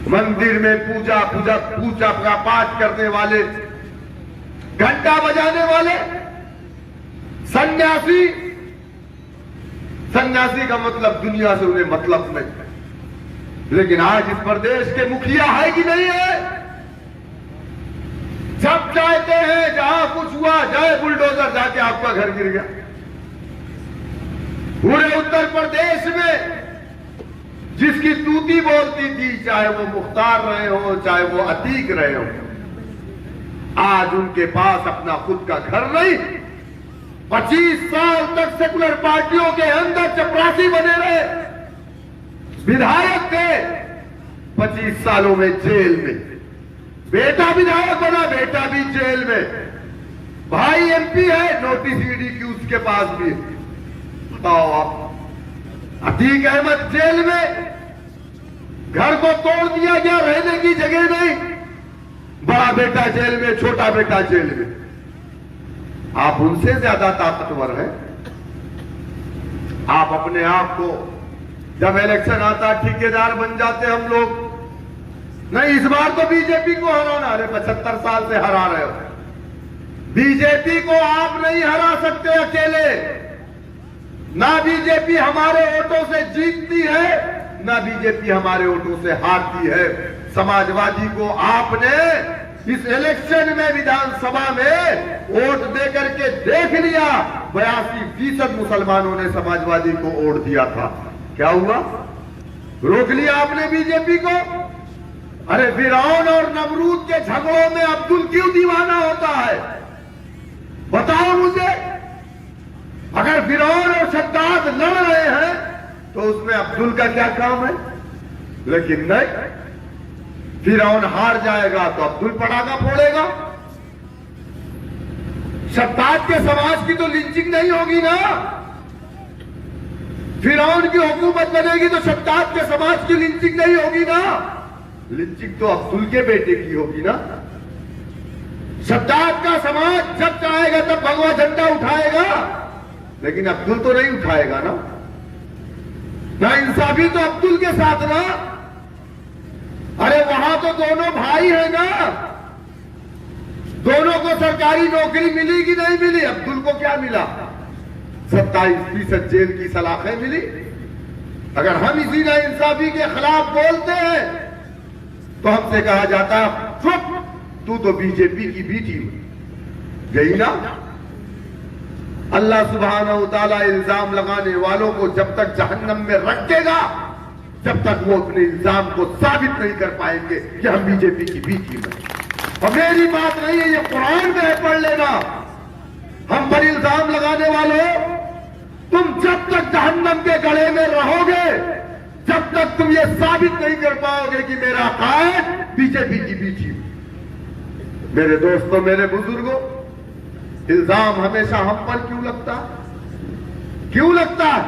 मंदिर में पूजा पूजा पूजा का पाठ करने वाले, घंटा बजाने वाले, सन्यासी। सन्यासी का मतलब दुनिया से उन्हें मतलब नहीं। लेकिन आज इस प्रदेश के मुखिया है कि नहीं है? जब चाहते हैं जहां कुछ हुआ जाए बुलडोजर जाके आपका घर गिर गया। पूरे उत्तर प्रदेश में जिसकी तूती बोलती थी, चाहे वो मुख्तार रहे हो चाहे वो अतीक रहे हो, आज उनके पास अपना खुद का घर नहीं। 25 साल तक सेकुलर पार्टियों के अंदर चपरासी बने रहे, विधायक थे, 25 सालों में जेल में। बेटा विधायक बना, बेटा भी जेल में। भाई एमपी है, नोटिस ईडी की उसके पास भी। बताओ आप, अतीक अहमद जेल में, घर को तोड़ दिया गया, रहने की जगह नहीं। बड़ा बेटा जेल में, छोटा बेटा जेल में। आप उनसे ज्यादा ताकतवर हैं। आप अपने आप को, जब इलेक्शन आता ठेकेदार बन जाते हम लोग। नहीं, इस बार तो बीजेपी को हराना। अरे 75 साल से हरा रहे हो। बीजेपी को आप नहीं हरा सकते अकेले। ना बीजेपी हमारे वोटों से जीतती है, ना बीजेपी हमारे वोटों से हारती है। समाजवादी को आपने इस इलेक्शन में विधानसभा में वोट देकर के देख लिया। 82% मुसलमानों ने समाजवादी को वोट दिया था। क्या हुआ? रोक लिया आपने बीजेपी को। अरे फिरौन और नमरूद के झगड़ों में अब्दुल क्यों दीवाना होता है? बताओ मुझे। अगर फिरौन और शद्दाद लड़ रहे हैं तो उसमें अब्दुल का क्या काम है? लेकिन नहीं, फिरौन हार जाएगा तो अब्दुल पटाखा फोड़ेगा। शद्दाद के समाज की तो लिंचिंग नहीं होगी ना। फिरौन की हुकूमत बनेगी तो शद्दाद के समाज की लिंचिंग नहीं होगी ना। लिंचिंग तो अब्दुल के बेटे की होगी ना। शद्दाद का समाज जब चाहेगा तब भगवा झंडा उठाएगा, लेकिन अब्दुल तो नहीं उठाएगा ना। ना इंसाफी तो अब्दुल के साथ ना। अरे वहां तो दोनों भाई है ना। दोनों को सरकारी नौकरी मिली कि नहीं मिली? अब्दुल को क्या मिला? 27% जेल की सलाखें मिली। अगर हम इसी ना इंसाफी के खिलाफ बोलते हैं तो हमसे कहा जाता, चुप, तू तो बीजेपी की बी टीम गई ना। अल्लाह सुब्हानहू तआला इल्जाम लगाने वालों को जब तक जहन्नम में रखेगा, जब तक वो अपने इल्जाम को साबित नहीं कर पाएंगे कि हम बीजेपी की बी टीम है। और मेरी बात नहीं है, ये कुरान में है, पढ़ लेना। हम पर इल्जाम लगाने वालों, तुम जब तक जहन्नम के गले में रहोगे, जब तक तुम ये साबित नहीं कर पाओगे कि मेरा कायद बीजेपी की बी टीम। मेरे दोस्तों, मेरे बुजुर्गों, इल्जाम हमेशा हम पर क्यों लगता? क्यों लगता है?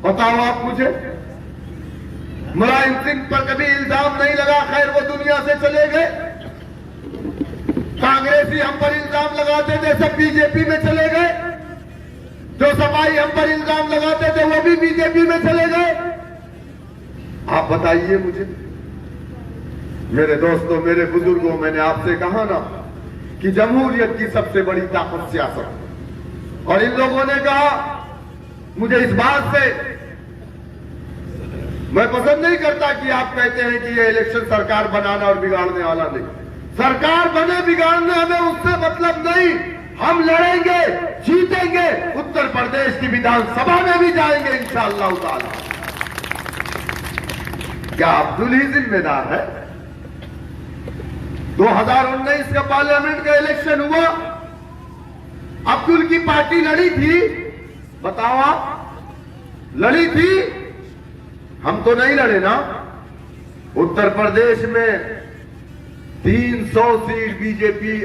बताओ आप मुझे। मुलायम सिंह पर कभी इल्जाम नहीं लगा, खैर वो दुनिया से चले गए। कांग्रेसी हम पर इल्जाम लगाते थे, सब बीजेपी में चले गए। जो सफाई हम पर इल्जाम लगाते थे वो भी बीजेपी में चले गए। आप बताइए मुझे। मेरे दोस्तों, मेरे बुजुर्गों, मैंने आपसे कहा ना कि जमहूरियत की सबसे बड़ी ताकत सियासत। और इन लोगों ने कहा, मुझे इस बात से मैं पसंद नहीं करता कि आप कहते हैं कि ये इलेक्शन सरकार बनाना और बिगाड़ने वाला नहीं। सरकार बने बिगाड़ने हमें उससे मतलब नहीं। हम लड़ेंगे, जीतेंगे, उत्तर प्रदेश की विधानसभा में भी जाएंगे इंशाअल्लाह ताला। क्या अब्दुल ही जिम्मेदार है? 2019 का पार्लियामेंट का इलेक्शन हुआ, अब्दुल की पार्टी लड़ी थी। बताओ आप, लड़ी थी? हम तो नहीं लड़े ना। उत्तर प्रदेश में 300 सीट बीजेपी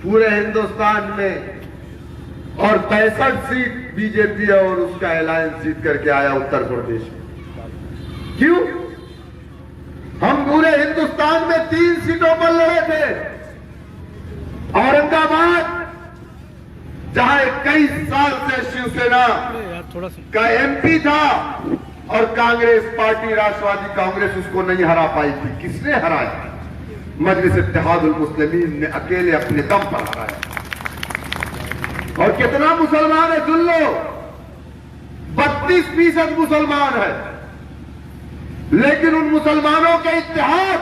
पूरे हिंदुस्तान में, और 65 सीट बीजेपी और उसका अलायंस जीत करके आया उत्तर प्रदेश में। क्यों? हम पूरे हिंदुस्तान में 3 सीटों पर लड़े थे। औरंगाबाद, जहां 21 साल से शिवसेना का एमपी था, और कांग्रेस पार्टी, राष्ट्रवादी कांग्रेस उसको नहीं हरा पाई थी। किसने हराया? मजलिस इत्तेहादुल मुस्लिमीन ने अकेले अपने दम पर हराया। और कितना मुसलमान है सुन लो, 32% मुसलमान है, लेकिन उन मुसलमानों के इत्तेहाद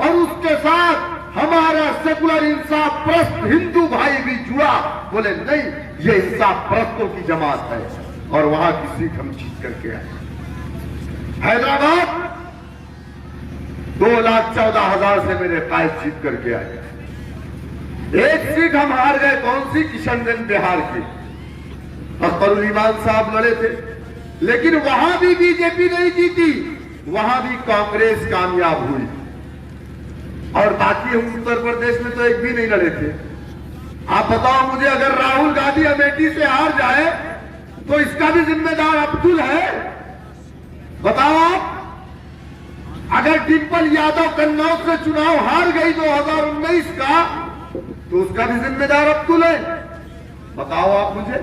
और उसके साथ हमारा सेकुलर इंसाफ परस्त हिंदू भाई भी जुड़ा। बोले नहीं, ये इंसाफ परस्तों की जमात है, और वहां की सीट हम जीत करके आए। हैदराबाद 2,14,000 से मेरे कायद जीत करके आए। एक सीट हम हार गए, कौन सी? किशनगंज बिहार की। अख्तरुल ईमान साहब लड़े थे, लेकिन वहां भी बीजेपी नहीं जीती, वहां भी कांग्रेस कामयाब हुई। और बाकी हम उत्तर प्रदेश में तो एक भी नहीं लड़े थे। आप बताओ मुझे, अगर राहुल गांधी अमेठी से हार जाए तो इसका भी जिम्मेदार अब्दुल है? बताओ आप। अगर डिंपल यादव कन्नौज से चुनाव हार गई 2019 का, तो उसका भी जिम्मेदार अब्दुल है? बताओ आप मुझे।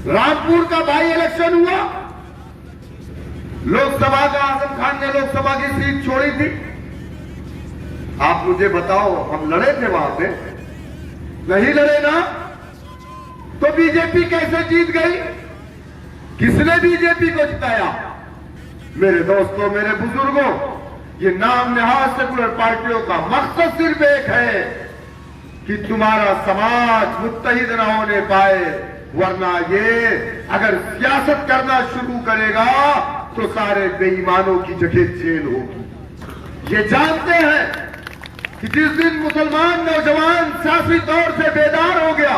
रामपुर का बाई इलेक्शन हुआ, लोकसभा का आजम खान ने लोकसभा की सीट छोड़ी थी। आप मुझे बताओ, हम लड़े थे वहां पे? नहीं लड़े ना। तो बीजेपी कैसे जीत गई? किसने बीजेपी को जिताया? मेरे दोस्तों, मेरे बुजुर्गों, ये नाम नहाज सेकुलर पार्टियों का मकसद सिर्फ एक है कि तुम्हारा समाज मुत्तहिद ना होने पाए, वरना ये अगर सियासत करना शुरू करेगा तो सारे बेईमानों की जगह जेल होगी। ये जानते हैं कि जिस दिन मुसलमान नौजवान सियासी तौर से बेदार हो गया,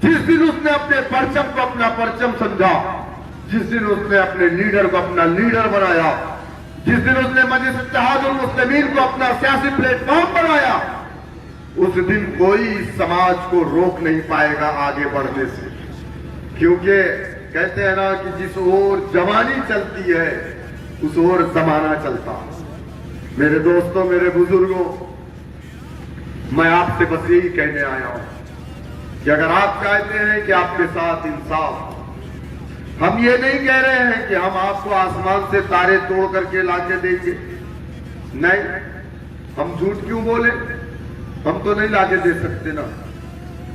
जिस दिन उसने अपने परचम को अपना परचम समझा, जिस दिन उसने अपने लीडर को अपना लीडर बनाया, जिस दिन उसने मजलिस इत्तेहादुल मुस्लिमीन को अपना सियासी प्लेटफॉर्म बनाया, उस दिन कोई इस समाज को रोक नहीं पाएगा आगे बढ़ने से। क्योंकि कहते हैं ना कि जिस ओर जवानी चलती है उस ओर जमाना चलता। मेरे दोस्तों, मेरे बुजुर्गों, मैं आपसे बस यही कहने आया हूं कि अगर आप चाहते हैं कि आपके साथ इंसाफ, हम ये नहीं कह रहे हैं कि हम आपको आसमान से तारे तोड़ करके लाके देंगे, नहीं, हम झूठ क्यों बोले? हम तो नहीं लाके दे सकते ना।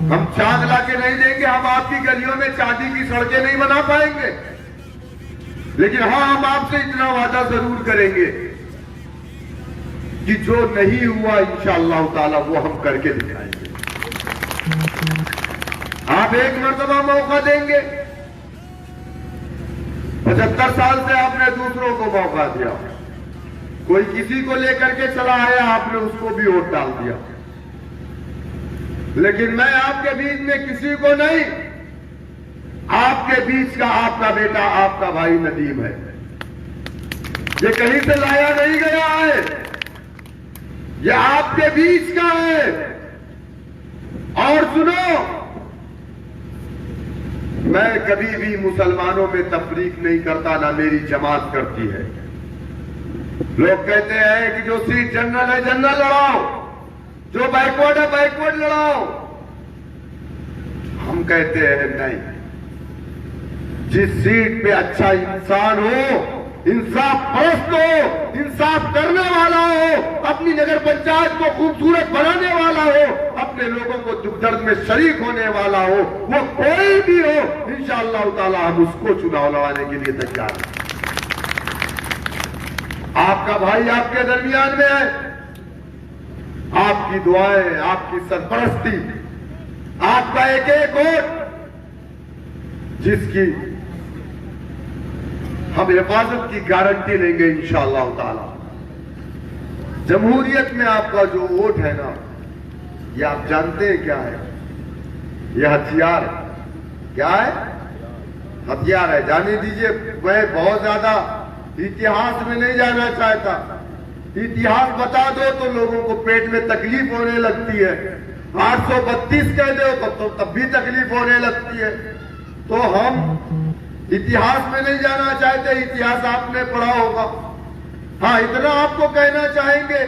हम चांद लाके नहीं देंगे, हम आपकी गलियों में चांदी की सड़कें नहीं बना पाएंगे, लेकिन हाँ, हम आपसे इतना वादा जरूर करेंगे कि जो नहीं हुआ इंशाअल्लाह ताला वो हम करके दिखाएंगे। आप एक मर्तबा मौका देंगे। 75 साल से आपने दूसरों को मौका दिया, कोई किसी को लेकर के चला आया, आपने उसको भी वोट डाल दिया। लेकिन मैं आपके बीच में किसी को नहीं, आपके बीच का आपका बेटा, आपका भाई नदीम है। ये कहीं से लाया नहीं गया है, ये आपके बीच का है। और सुनो, मैं कभी भी मुसलमानों में तफरीक नहीं करता, ना मेरी जमात करती है। लोग कहते हैं कि जो सीट जनरल है जनरल लड़ाओ, जो बैकवर्ड है बैकवर्ड लड़ाओ। हम कहते हैं नहीं, जिस सीट पे अच्छा इंसान हो, इंसाफ परस्त हो, इंसाफ करने वाला हो, अपनी नगर पंचायत को खूबसूरत बनाने वाला हो, अपने लोगों को दुख दर्द में शरीक होने वाला हो, वो कोई भी हो, इंशाअल्लाह ताला हम उसको चुनाव लड़ाने के लिए तैयार हैं। आपका भाई आपके दरमियान में है, आपकी दुआएं, आपकी सरपरस्ती, आपका एक एक वोट, जिसकी हम हिफाजत की गारंटी लेंगे इंशाअल्लाह ताला। जमहूरियत में आपका जो वोट है ना, ये आप जानते हैं क्या है? ये हथियार है। क्या है? हथियार है। जाने दीजिए, मैं बहुत ज्यादा इतिहास में नहीं जाना चाहता। इतिहास बता दो तो लोगों को पेट में तकलीफ होने लगती है। 832 कह दो तो तब भी तकलीफ होने लगती है। तो हम इतिहास में नहीं जाना चाहते, इतिहास आपने पढ़ा होगा। हाँ, इतना आपको कहना चाहेंगे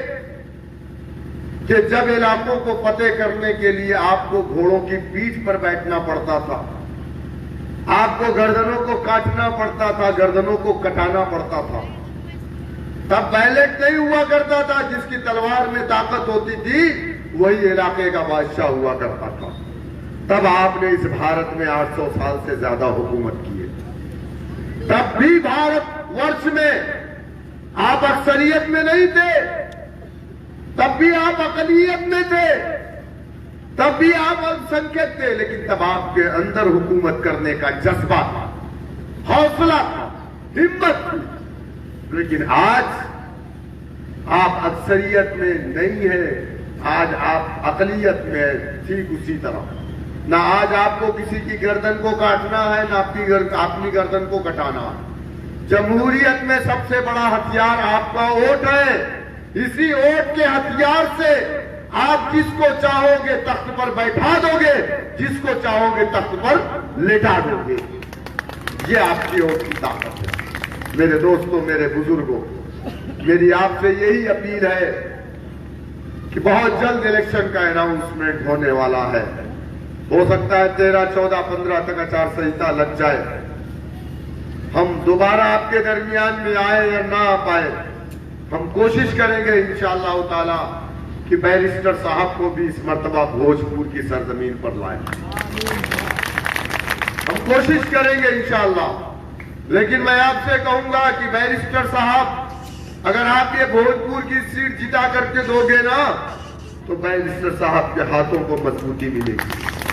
कि जब इलाकों को फतेह करने के लिए आपको घोड़ों की पीठ पर बैठना पड़ता था, आपको गर्दनों को काटना पड़ता था, गर्दनों को कटाना पड़ता था। तब बैलेट नहीं हुआ करता था, जिसकी तलवार में ताकत होती थी वही इलाके का बादशाह हुआ करता था। तब आपने इस भारत में 800 साल से ज्यादा हुकूमत की है। तब भी भारत वर्ष में आप अक्सरियत में नहीं थे, तब भी आप अकलियत में थे, तब भी आप अल्पसंख्यक थे, लेकिन तब आपके अंदर हुकूमत करने का जज्बा था, हौसला था, हिम्मत थी। लेकिन आज आप अक्सरियत में नहीं है, आज आप अकलियत में है, ठीक उसी तरह। ना आज आपको किसी की गर्दन को काटना है, ना अपनी गर्दन को कटाना है। जमहूरियत में सबसे बड़ा हथियार आपका वोट है। इसी वोट के हथियार से आप जिसको चाहोगे तख्त पर बैठा दोगे, जिसको चाहोगे तख्त पर लेटा दोगे। ये आपकी वोट की ताकत है। मेरे दोस्तों, मेरे बुजुर्गों, मेरी आपसे यही अपील है कि बहुत जल्द इलेक्शन का अनाउंसमेंट होने वाला है। हो सकता है 13, 14, 15 तक आचार संहिता लग जाए, हम दोबारा आपके दरमियान में आए या ना आ पाए। हम कोशिश करेंगे इंशाअल्लाह ताला कि बैरिस्टर साहब को भी इस मर्तबा भोजपुर की सरजमीन पर लाएं। हम कोशिश करेंगे इंशाअल्लाह। लेकिन मैं आपसे कहूंगा कि बैरिस्टर साहब, अगर आप ये भोजपुर की सीट जिता करके दोगे ना, तो बैरिस्टर साहब के हाथों को मजबूती मिलेगी।